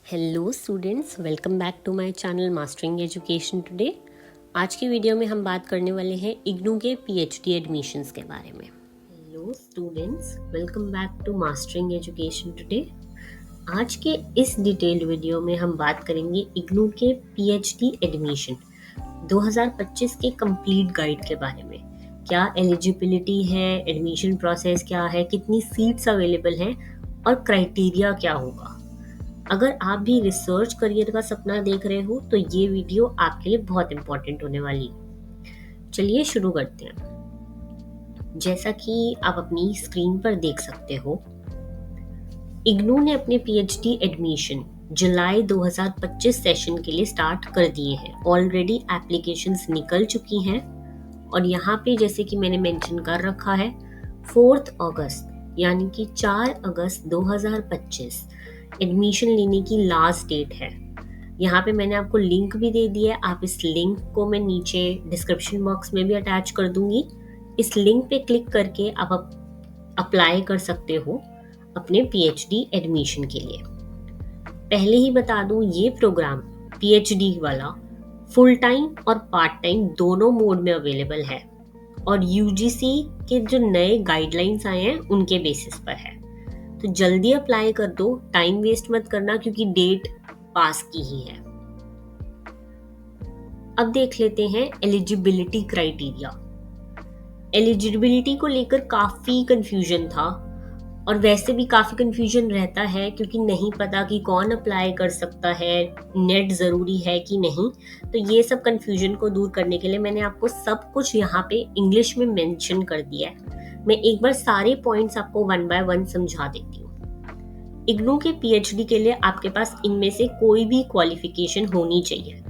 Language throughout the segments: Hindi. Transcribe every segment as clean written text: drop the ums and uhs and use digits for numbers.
Hello students, welcome back to my channel mastering education today. आज की वीडियो में हम बात करने वाले हैं इग्नू के पीएचडी एडमिशन्स के बारे में। Hello students, welcome back to mastering education today. आज के इस डिटेल्ड वीडियो में हम बात करेंगे इग्नू के पीएचडी एडमिशन 2025 के कंप्लीट गाइड के बारे में। क्या एलिजिबिलिटी है, एडमिशन प्रोसेस क्या है, कितनी सीट्स अवेलेबल हैं और क्राइटेरिया क्या होगा। अगर आप भी रिसर्च करियर का सपना देख रहे हो तो ये वीडियो आपके लिए बहुत इंपॉर्टेंट होने वाली है। चलिए शुरू करते हैं। जैसा कि आप अपनी स्क्रीन पर देख सकते हो, इग्नू ने अपने पीएचडी एडमिशन जुलाई 2025 सेशन के लिए स्टार्ट कर दिए हैं। ऑलरेडी एप्लीकेशंस निकल चुकी हैं और यहाँ पे जैसे कि मैंने मेंशन कर रखा है 4 अगस्त यानी कि 4 अगस्त 2025 एडमिशन लेने की लास्ट डेट है। यहाँ पे मैंने आपको लिंक भी दे दिया है। आप इस लिंक को मैं नीचे डिस्क्रिप्शन बॉक्स में भी अटैच कर दूंगी। इस लिंक पे क्लिक करके आप अप्लाई कर सकते हो अपने पीएचडी एडमिशन के लिए। पहले ही बता दूं, ये प्रोग्राम पीएचडी वाला फुल टाइम और पार्ट टाइम दोनों मोड में अवेलेबल है और यूजीसी के जो नए गाइडलाइंस आए हैं उनके बेसिस पर है। तो जल्दी अप्लाई कर दो, टाइम वेस्ट मत करना क्योंकि डेट पास की ही है। अब देख लेते हैं एलिजिबिलिटी क्राइटेरिया। एलिजिबिलिटी को लेकर काफी कंफ्यूजन था और वैसे भी काफी कंफ्यूजन रहता है क्योंकि नहीं पता कि कौन अप्लाई कर सकता है, नेट जरूरी है कि नहीं। तो ये सब कंफ्यूजन को दूर करने के लिए मैंने आपको सब कुछ यहाँ पे इंग्लिश में मेंशन कर दिया है। मैं एक बार सारे पॉइंट्स आपको 1 बाय 1 समझा देती हूँ। इग्नू के पीएचडी के लिए आपके पास इनमें से कोई भी क्वालिफिकेशन होनी चाहिए।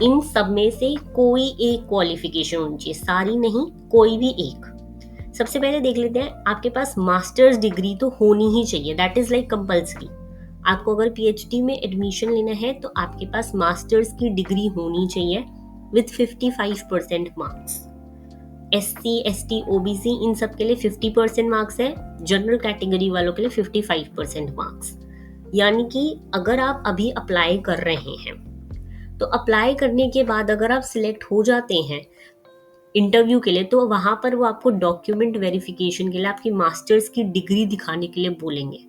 इन सब में से कोई एक क्वालिफिकेशन होनी चाहिए, सारी नहीं, कोई भी एक। सबसे पहले देख लेते हैं, आपके पास मास्टर्स डिग्री तो होनी ही चाहिए, दैट इज लाइक कंपल्सरी। आपको अगर पीएचडी में एडमिशन लेना है तो आपके पास मास्टर्स की डिग्री होनी चाहिए with 55% marks. SC, ST, OBC इन सब के लिए 50% मार्क्स है, जनरल कैटेगरी वालों के लिए 55% मार्क्स। यानी कि अगर आप अभी अप्लाई कर रहे हैं तो अप्लाई करने के बाद अगर आप सिलेक्ट हो जाते हैं इंटरव्यू के लिए तो वहां पर वो आपको डॉक्यूमेंट वेरिफिकेशन के लिए आपकी मास्टर्स की डिग्री दिखाने के लिए बोलेंगे।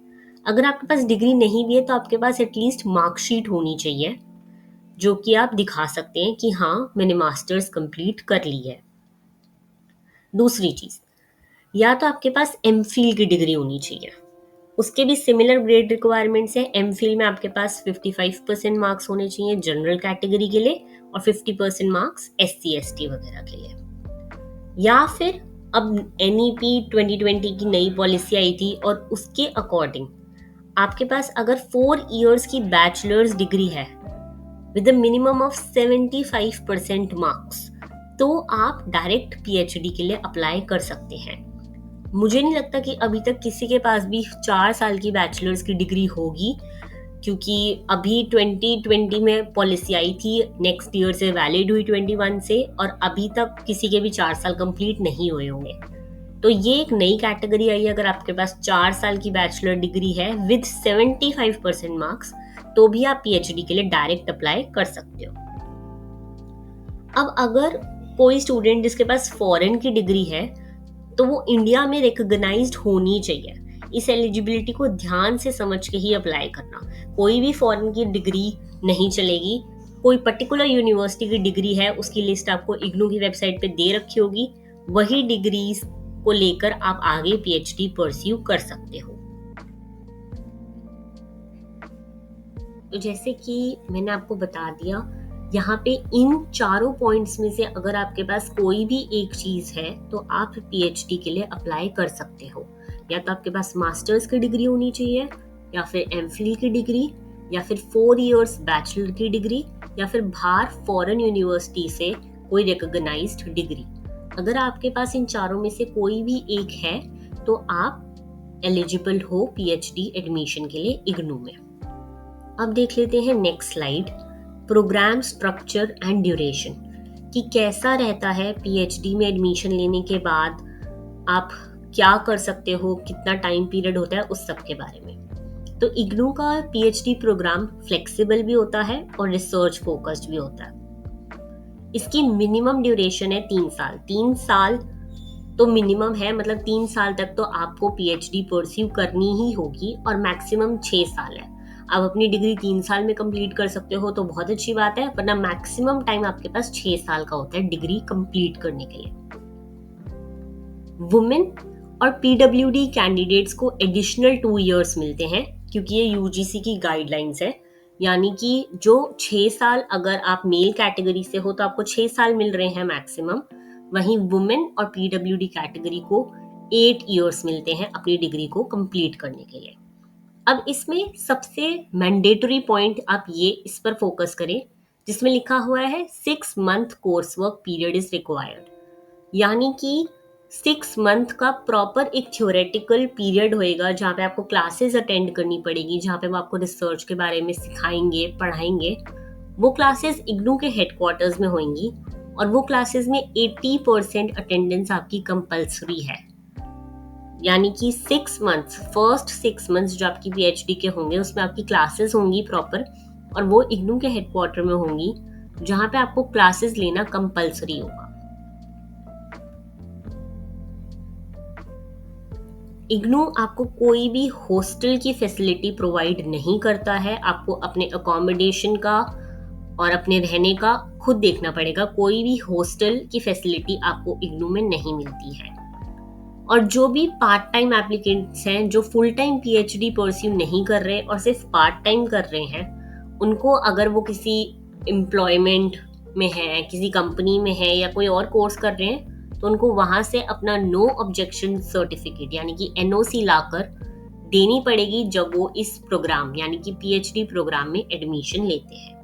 अगर आपके पास डिग्री नहीं भी है तो आपके पास एटलीस्ट मार्कशीट होनी चाहिए जो कि आप दिखा सकते हैं कि हाँ, मैंने मास्टर्स कंप्लीट कर ली है। दूसरी चीज, या तो आपके पास एमफिल की डिग्री होनी चाहिए, उसके भी सिमिलर ग्रेड रिक्वायरमेंट्स है। एमफिल में आपके पास 55% मार्क्स होने चाहिए जनरल कैटेगरी के लिए और 50% मार्क्स SC, ST वगैरह के लिए। या फिर अब NEP 2020 की नई पॉलिसी आई थी और उसके अकॉर्डिंग आपके पास अगर 4 इयर्स की बैचलर्स डिग्री है with a minimum of 75% marks तो आप डायरेक्ट पीएचडी के लिए अप्लाई कर सकते हैं। मुझे नहीं लगता कि अभी तक किसी के पास भी 4 साल की बैचलर्स की डिग्री होगी क्योंकि अभी 2020 में पॉलिसी आई थी, नेक्स्ट ईयर से वैलिड हुई 21 से, और अभी तक किसी के भी 4 साल कंप्लीट नहीं हुए होंगे। तो ये एक नई कैटेगरी आई है। अगर आपके पास 4 साल की बैचलर डिग्री है विद 75% मार्क्स तो भी आप पीएचडी के लिए डायरेक्ट अप्लाई कर सकते हो। अब अगर कोई स्टूडेंट जिसके पास फॉरेन की डिग्री है तो वो इंडिया में रिकॉग्नाइज्ड होनी चाहिए। इस एलिजिबिलिटी को ध्यान से समझ के ही अप्लाई करना। कोई भी फॉरेन की डिग्री नहीं चलेगी। कोई पर्टिकुलर यूनिवर्सिटी की डिग्री है उसकी लिस्ट आपको इग्नू की वेबसाइट पे दे रखी होगी, वही डिग्रीज को लेकर आप आगे पीएचडी परस्यू कर सकते हो। तो जैसे कि मैंने आपको बता दिया, यहाँ पे इन चारों पॉइंट्स में से अगर आपके पास कोई भी एक चीज है तो आप पीएचडी के लिए अप्लाई कर सकते हो। या तो आपके पास मास्टर्स की डिग्री होनी चाहिए, या फिर एमफिल की डिग्री, या फिर 4 इयर्स बैचलर की डिग्री, या फिर बाहर फॉरेन यूनिवर्सिटी से कोई रिकॉग्नाइज्ड डिग्री। अगर आपके पास इन चारों में से कोई भी एक है तो आप एलिजिबल हो पीएचडी एडमिशन के लिए इग्नू में। अब देख लेते हैं next slide, programme structure and duration, कि कैसा रहता है पीएचडी में एडमिशन लेने के बाद आप क्या कर सकते हो, कितना टाइम पीरियड होता है, उस सब के बारे में। तो इग्नू का पीएचडी प्रोग्राम फ्लेक्सिबल भी होता है और रिसर्च फोकस्ड भी होता है। इसकी मिनिमम ड्यूरेशन है 3 साल। 3 साल तो मिनिमम है, मतलब 3 साल तक तो आपको पीएचडी परस्यू करनी ही होगी, और मैक्सिमम 6 साल है। आप अपनी डिग्री 3 साल में कंप्लीट कर सकते हो तो बहुत अच्छी बात है, वरना मैक्सिमम टाइम आपके पास 6 साल का होता है डिग्री कंप्लीट करने के लिए। वुमेन और पीडब्ल्यूडी कैंडिडेट्स को एडिशनल 2 इयर्स मिलते हैं, क्योंकि ये यूजीसी की गाइडलाइंस है। यानी कि जो 6 साल अगर आप मेल कैटेगरी से हो तो आपको 6 साल मिल रहे हैं मैक्सिमम, वहीं वुमेन और पीडब्ल्यूडी कैटेगरी को 8 इयर्स मिलते हैं अपनी डिग्री को कंप्लीट करने के लिए। अब इसमें सबसे मैंडेटरी पॉइंट आप ये इस पर फोकस करें, जिसमें लिखा हुआ है 6 month course work period is required. यानी कि 6 मंथ का प्रॉपर एक थ्योरेटिकल पीरियड होएगा जहाँ पे आपको क्लासेस अटेंड करनी पड़ेगी, जहाँ पे वो आपको रिसर्च के बारे में सिखाएंगे, पढ़ाएंगे। वो क्लासेस इग्नू के हेडक्वार्टर्स में होंगी, और वो क्लासेस में 80% अटेंडेंस आपकी कंपल्सरी है। यानी कि 6 मंथ्स, फर्स्ट 6 मंथ्स जो आपकी पीएचडी के होंगे उसमें आपकी क्लासेस होंगी प्रॉपर, और वो इग्नू के हेडक्वार्टर में होंगी, जहाँ पे आपको क्लासेस लेना कंपल्सरी होगा। इग्नू आपको कोई भी हॉस्टल की फैसिलिटी प्रोवाइड नहीं करता है। आपको अपने अकोमोडेशन का और अपने रहने का खुद देखना पड़ेगा। कोई भी हॉस्टल की फैसिलिटी आपको इग्नू में नहीं मिलती है। और जो भी पार्ट टाइम एप्लीकेंट्स हैं जो फुल टाइम पीएचडी परस्यू नहीं कर रहे और सिर्फ पार्ट टाइम कर रहे हैं, उनको अगर वो किसी एम्प्लॉयमेंट में है, किसी कंपनी में है या कोई और कोर्स कर रहे हैं, तो उनको वहां से अपना नो ऑब्जेक्शन सर्टिफिकेट यानी कि एनओसी लाकर देनी पड़ेगी जब वो इस प्रोग्राम यानी कि पीएचडी प्रोग्राम में एडमिशन लेते हैं।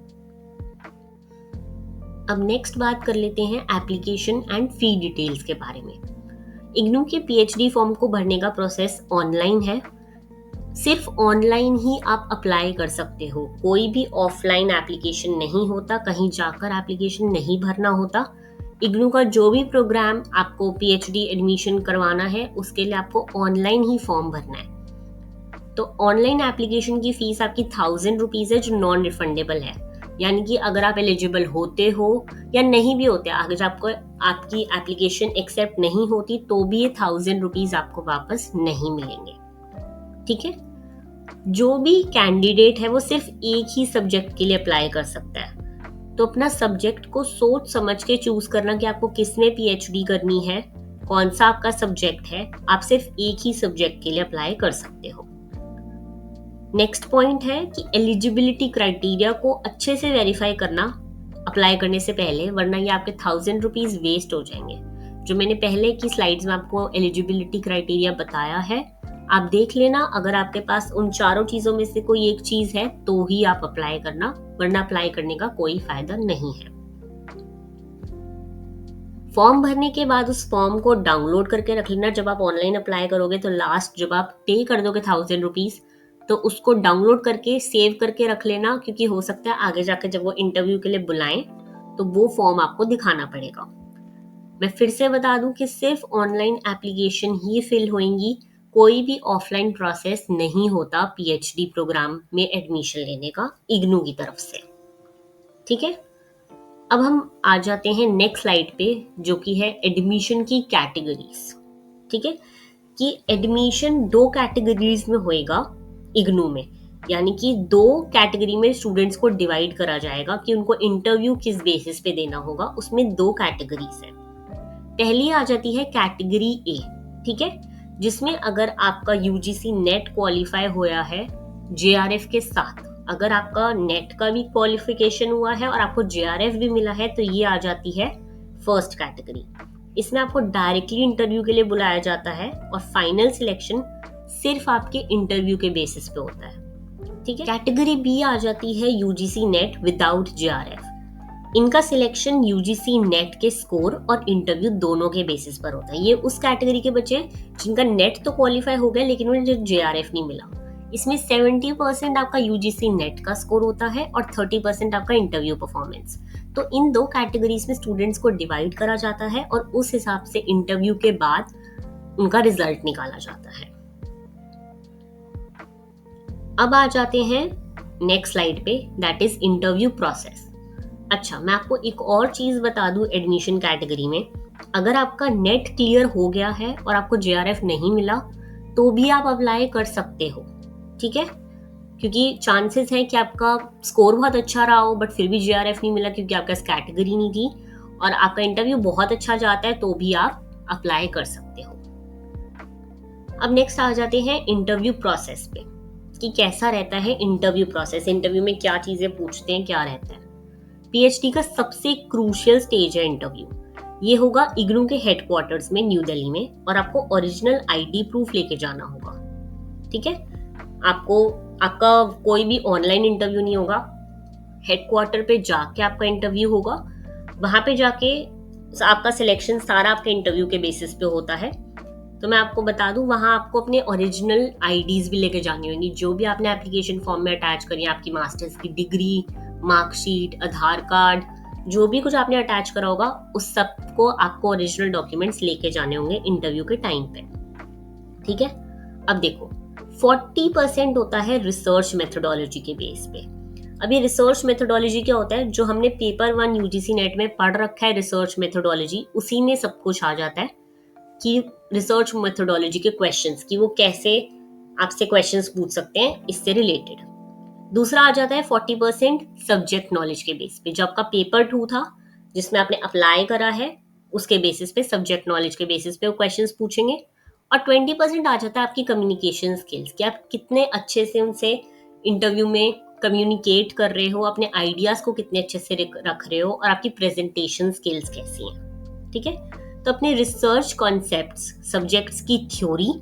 अब नेक्स्ट बात कर लेते हैं एप्लीकेशन एंड फी डिटेल्स के बारे में। इग्नू के पीएचडी फॉर्म को भरने का प्रोसेस ऑनलाइन है। सिर्फ ऑनलाइन ही आप अप्लाई कर सकते हो, कोई भी ऑफलाइन एप्लीकेशन नहीं होता, कहीं जाकर एप्लीकेशन नहीं भरना होता। इग्नू का जो भी प्रोग्राम आपको पीएचडी एडमिशन करवाना है उसके लिए आपको ऑनलाइन ही फॉर्म भरना है। तो ऑनलाइन एप्लीकेशन की फीस आपकी 1000 रुपीज है, जो नॉन रिफंडेबल है। यानी कि अगर आप एलिजिबल होते हो या नहीं भी होते, अगर आपको आपकी एप्लीकेशन एक्सेप्ट नहीं होती तो भी ये 1000 रुपीज आपको वापस नहीं मिलेंगे। ठीक है, जो भी कैंडिडेट है वो सिर्फ एक ही सब्जेक्ट के लिए अप्लाई कर सकता है। तो अपना सब्जेक्ट को सोच समझ के चूज करना कि आपको किस में पीएचडी करनी है, कौन सा आपका सब्जेक्ट है। आप सिर्फ एक ही सब्जेक्ट के लिए अप्लाई कर सकते हो। नेक्स्ट पॉइंट है कि एलिजिबिलिटी क्राइटेरिया को अच्छे से वेरीफाई करना अप्लाई करने से पहले, वरना ये आपके 1000 रुपीज वेस्ट हो जाएंगे। जो मैंने पहले की स्लाइड्स में आपको एलिजिबिलिटी क्राइटेरिया बताया है, आप देख लेना। अगर आपके पास उन चारों चीजों में से कोई एक चीज है तो ही आप अप्लाई करना, वरना अप्लाई करने का कोई फायदा नहीं है। फॉर्म भरने के बाद उस फॉर्म को डाउनलोड करके रख लेना। जब आप ऑनलाइन अप्लाई करोगे तो लास्ट जब आप पे कर दोगे 1000 रुपीज, तो उसको डाउनलोड करके सेव करके रख लेना, क्योंकि हो सकता है आगे जाके जब वो इंटरव्यू के लिए बुलाएं तो वो फॉर्म आपको दिखाना पड़ेगा। मैं फिर से बता दूं कि सिर्फ ऑनलाइन एप्लीकेशन ही फिल होंगी, कोई भी ऑफलाइन प्रोसेस नहीं होता पीएचडी प्रोग्राम में एडमिशन लेने का इग्नू की तरफ से। ठीक है, अब हम आ जाते हैं नेक्स्ट स्लाइड पे, जो कि है एडमिशन की कैटेगरीज। ठीक है, कि एडमिशन 2 कैटेगरीज में होएगा इग्नू में, यानी कि 2 कैटेगरी में स्टूडेंट्स को डिवाइड करा जाएगा कि उनको इंटरव्यू किस बेसिस पे देना होगा। उसमें 2 कैटेगरीज है। पहली आ जाती है कैटेगरी ए, ठीक है, जिसमें अगर आपका यूजीसी नेट क्वालिफाई होया है जेआरएफ के साथ, अगर आपका नेट का भी क्वालिफिकेशन हुआ है और आपको जेआरएफ भी मिला है, तो ये आ जाती है फर्स्ट कैटेगरी। इसमें आपको डायरेक्टली इंटरव्यू के लिए बुलाया जाता है और फाइनल सिलेक्शन सिर्फ आपके इंटरव्यू के बेसिस पे होता है। ठीक है, कैटेगरी बी आ जाती है यूजीसी नेट विदाउट जेआरएफ। इनका सिलेक्शन यूजीसी नेट के स्कोर और इंटरव्यू दोनों के बेसिस पर होता है। ये उस कैटेगरी के बच्चे जिनका नेट तो क्वालिफाई हो गया लेकिन उन्हें जेआरएफ नहीं मिला। इसमें 70% आपका यूजीसी नेट का स्कोर होता है और 30% आपका इंटरव्यू परफॉर्मेंस। तो इन 2 कैटेगरीज में स्टूडेंट्स को डिवाइड करा जाता है और उस हिसाब से इंटरव्यू के बाद उनका रिजल्ट निकाला जाता है। अब आ जाते हैं नेक्स्ट स्लाइड पे, दैट इज इंटरव्यू प्रोसेस। अच्छा, मैं आपको एक और चीज बता दूं एडमिशन कैटेगरी में, अगर आपका नेट क्लियर हो गया है और आपको जेआरएफ नहीं मिला तो भी आप अप्लाई कर सकते हो, ठीक है? क्योंकि चांसेस हैं कि आपका स्कोर बहुत अच्छा रहा हो बट फिर भी जेआरएफ नहीं मिला क्योंकि आपका कैटेगरी नहीं थी, और आपका इंटरव्यू बहुत अच्छा जाता है तो भी आप अप्लाई कर सकते हो। अब नेक्स्ट आ जाते हैं इंटरव्यू प्रोसेस पे कि कैसा रहता है इंटरव्यू प्रोसेस, इंटरव्यू में क्या चीजें पूछते हैं, क्या रहता है। पीएचडी का सबसे क्रूशियल स्टेज है इंटरव्यू। ये होगा इग्नू के हेडक्वार्टर्स में न्यू दिल्ली में, और आपको ओरिजिनल आईडी प्रूफ लेके जाना होगा, ठीक है? आपका कोई भी ऑनलाइन इंटरव्यू नहीं होगा, हेडक्वार्टर पे जाके आपका इंटरव्यू होगा। वहां पे जाके आपका सिलेक्शन सारा आपके इंटरव्यू के बेसिस पे होता है। तो मैं आपको बता दूं, वहां आपको अपने ओरिजिनल आईडीज भी लेके जानी होंगी, जो भी आपने एप्लीकेशन फॉर्म में अटैच करी है, आपकी मास्टर्स की डिग्री, मार्कशीट, आधार कार्ड, जो भी कुछ आपने अटैच करा होगा उस सब को आपको ओरिजिनल डॉक्यूमेंट्स लेके जाने होंगे इंटरव्यू के टाइम पे, ठीक है? अब देखो, 40% होता है रिसर्च मेथोडोलॉजी के बेस पे। अब ये रिसर्च मेथोडोलॉजी क्या होता है, जो हमने पेपर 1 यूजीसी नेट में पढ़ रखा है रिसर्च मेथोडोलॉजी, उसी में सब कुछ आ जाता है कि रिसर्च मेथोडोलॉजी के क्वेश्चंस कि वो कैसे आपसे क्वेश्चंस पूछ सकते हैं इससे रिलेटेड। दूसरा आ जाता है 40% सब्जेक्ट नॉलेज के बेस पे, जो आपका पेपर 2 था जिसमें आपने अप्लाई करा है, उसके बेसिस पे, सब्जेक्ट नॉलेज के बेसिस पे वो क्वेश्चंस पूछेंगे। और 20% आ जाता है आपकी कम्युनिकेशन स्किल्स, कि आप कितने अच्छे से उनसे इंटरव्यू में कम्युनिकेट कर रहे हो, अपने आइडियाज को कितने अच्छे से रख रहे हो, और आपकी प्रेजेंटेशन स्किल्स कैसी हैं, ठीक है? तो अपने रिसर्च कॉन्सेप्ट्स, सब्जेक्ट्स की थ्योरी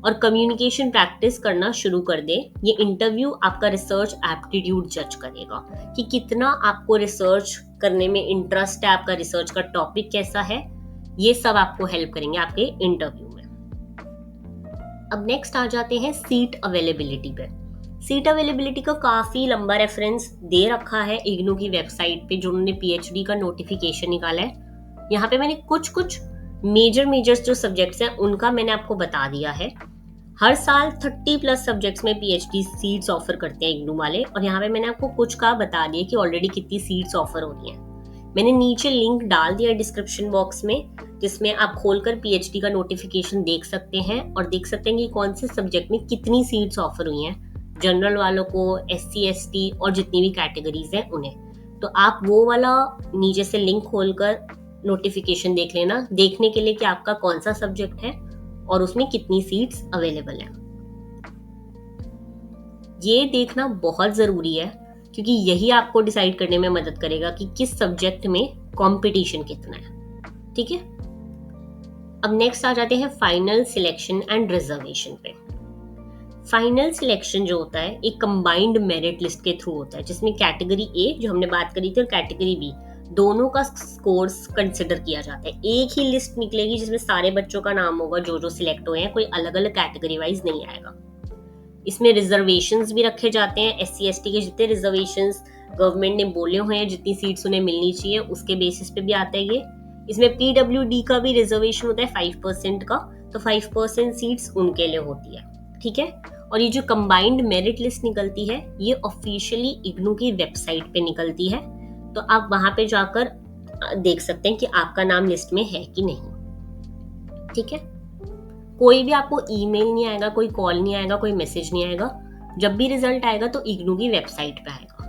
और कम्युनिकेशन प्रैक्टिस करना शुरू कर दे। ये इंटरव्यू आपका रिसर्च एप्टीट्यूड जज करेगा कि कितना आपको रिसर्च करने में इंटरेस्ट है, आपका रिसर्च का टॉपिक कैसा है, ये सब आपको हेल्प करेंगे आपके इंटरव्यू में। अब नेक्स्ट आ जाते हैं सीट अवेलेबिलिटी पे। सीट अवेलेबिलिटी का काफी लंबा रेफरेंस दे रखा है इग्नू की वेबसाइट पे, जो उन्होंने पीएचडी का नोटिफिकेशन निकाला है। यहाँ पे मैंने कुछ मेजर जो सब्जेक्ट्स हैं उनका मैंने आपको बता दिया है। हर साल 30+ सब्जेक्ट्स में पीएचडी सीट्स ऑफर करते हैं इग्नू वाले, और यहाँ पे मैंने आपको कुछ का बता दिया कि ऑलरेडी कितनी सीट्स ऑफर हो रही हैं। मैंने नीचे लिंक डाल दिया डिस्क्रिप्शन बॉक्स में, जिसमें आप खोलकर पीएचडी का नोटिफिकेशन देख सकते हैं और देख सकते हैं कि कौन से सब्जेक्ट में कितनी सीट्स ऑफर हुई हैं, जनरल वालों को, एससी एसटी और जितनी भी कैटेगरीज हैं उन्हें। तो आप वो वाला नीचे से लिंक खोलकर नोटिफिकेशन देख लेना, देखने के लिए कि आपका कौन सा सब्जेक्ट है और उसमें कितनी सीट्स अवेलेबल है। ये देखना बहुत जरूरी है क्योंकि यही आपको डिसाइड करने में मदद करेगा कि किस सब्जेक्ट में कंपटीशन कितना है, ठीक है? अब नेक्स्ट आ जाते हैं फाइनल सिलेक्शन एंड रिजर्वेशन पे। फाइनल सिलेक्शन जो होता है एक कंबाइंड मेरिट लिस्ट के थ्रू होता है, जिसमें कैटेगरी ए जो हमने बात करी थी और कैटेगरी बी दोनों का स्कोर्स कंसिडर किया जाता है। एक ही लिस्ट निकलेगी जिसमें सारे बच्चों का नाम होगा जो सिलेक्ट हुए हैं, कोई अलग अलग कैटेगरी वाइज नहीं आएगा। इसमें रिजर्वेशंस भी रखे जाते हैं, एससी एसटी के जितने रिजर्वेशंस गवर्नमेंट ने बोले हुए हैं, जितनी सीट्स उन्हें मिलनी चाहिए उसके बेसिस पे भी आता है ये। इसमें पीडब्ल्यूडी का भी रिजर्वेशन होता है 5% का, तो 5% सीट्स उनके लिए होती है, ठीक है? और ये जो कंबाइंड मेरिट लिस्ट निकलती है ये ऑफिशियली इग्नू की वेबसाइट पे निकलती है, तो आप वहां पे जाकर देख सकते हैं कि आपका नाम लिस्ट में है कि नहीं, ठीक है? कोई भी आपको ईमेल नहीं आएगा, कोई कॉल नहीं आएगा, कोई मैसेज नहीं आएगा। जब भी रिजल्ट आएगा तो इग्नू की वेबसाइट पे आएगा।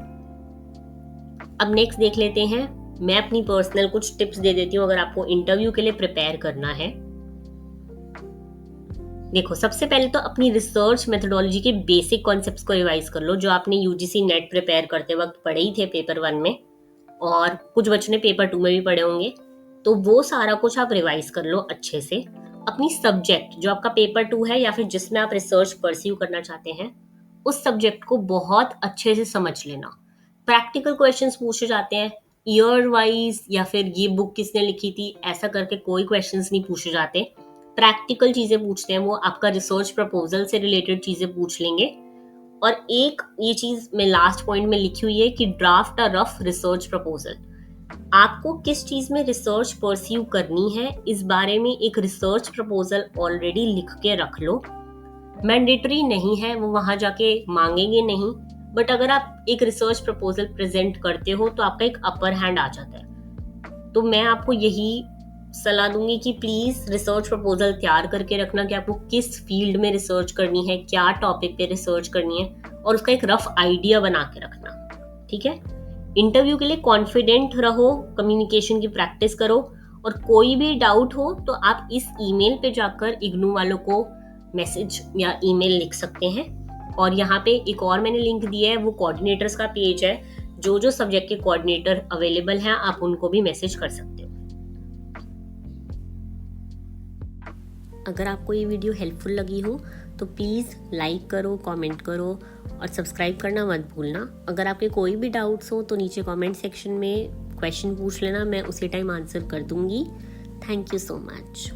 अब नेक्स्ट देख लेते हैं, मैं अपनी पर्सनल कुछ टिप्स दे देती हूँ अगर आपको इंटरव्यू के लिए प्रिपेयर करना है। देखो, सबसे पहले तो अपनी रिसर्च मेथोडोलॉजी के बेसिक कॉन्सेप्ट्स को रिवाइज कर लो, जो आपने यूजीसी नेट प्रिपेयर करते वक्त पढ़े ही थे पेपर 1 में, और कुछ बच्चों ने पेपर 2 में भी पढ़े होंगे, तो वो सारा कुछ आप रिवाइज कर लो अच्छे से। अपनी सब्जेक्ट जो आपका पेपर 2 है या फिर जिसमें आप रिसर्च परस्यू करना चाहते हैं, उस सब्जेक्ट को बहुत अच्छे से समझ लेना। प्रैक्टिकल क्वेश्चंस पूछे जाते हैं, ईयर वाइज या फिर ये बुक किसने लिखी थी ऐसा करके कोई क्वेश्चंस नहीं पूछे जाते। प्रैक्टिकल चीजें पूछते हैं, वो आपका रिसर्च प्रपोजल से रिलेटेड चीजें पूछ लेंगे। और एक ये चीज मैं लास्ट पॉइंट में लिखी हुई है कि draft a rough research proposal. आपको किस चीज में रिसर्च परस्यू करनी है इस बारे में एक रिसर्च प्रपोजल ऑलरेडी लिख के रख लो। मैंडेटरी नहीं है, वो वहां जाके मांगेंगे नहीं, बट अगर आप एक रिसर्च प्रपोजल प्रेजेंट करते हो तो आपका एक अपर हैंड आ जाता है। तो मैं आपको यही सलाह दूंगी कि प्लीज रिसर्च प्रपोजल तैयार करके रखना कि आपको किस फील्ड में रिसर्च करनी है, क्या टॉपिक पे रिसर्च करनी है, और उसका एक रफ आइडिया बना के रखना। ठीक है। इंटरव्यू के लिए कॉन्फिडेंट रहो, कम्युनिकेशन की प्रैक्टिस करो, और कोई भी डाउट हो तो आप इस ईमेल पे जाकर इग्नू वालों को मैसेज या ईमेल लिख सकते हैं। और यहाँ पे एक और मैंने लिंक दिया है, वो कोऑर्डिनेटर्स का पेज है, जो जो सब्जेक्ट के कोऑर्डिनेटर अवेलेबल हैं आप उनको भी मैसेज कर सकते हो। अगर आपको ये वीडियो हेल्पफुल लगी हो तो प्लीज़ लाइक करो, कमेंट करो और सब्सक्राइब करना मत भूलना। अगर आपके कोई भी डाउट्स हो तो नीचे कमेंट सेक्शन में क्वेश्चन पूछ लेना, मैं उसी टाइम आंसर कर दूंगी। Thank you so much.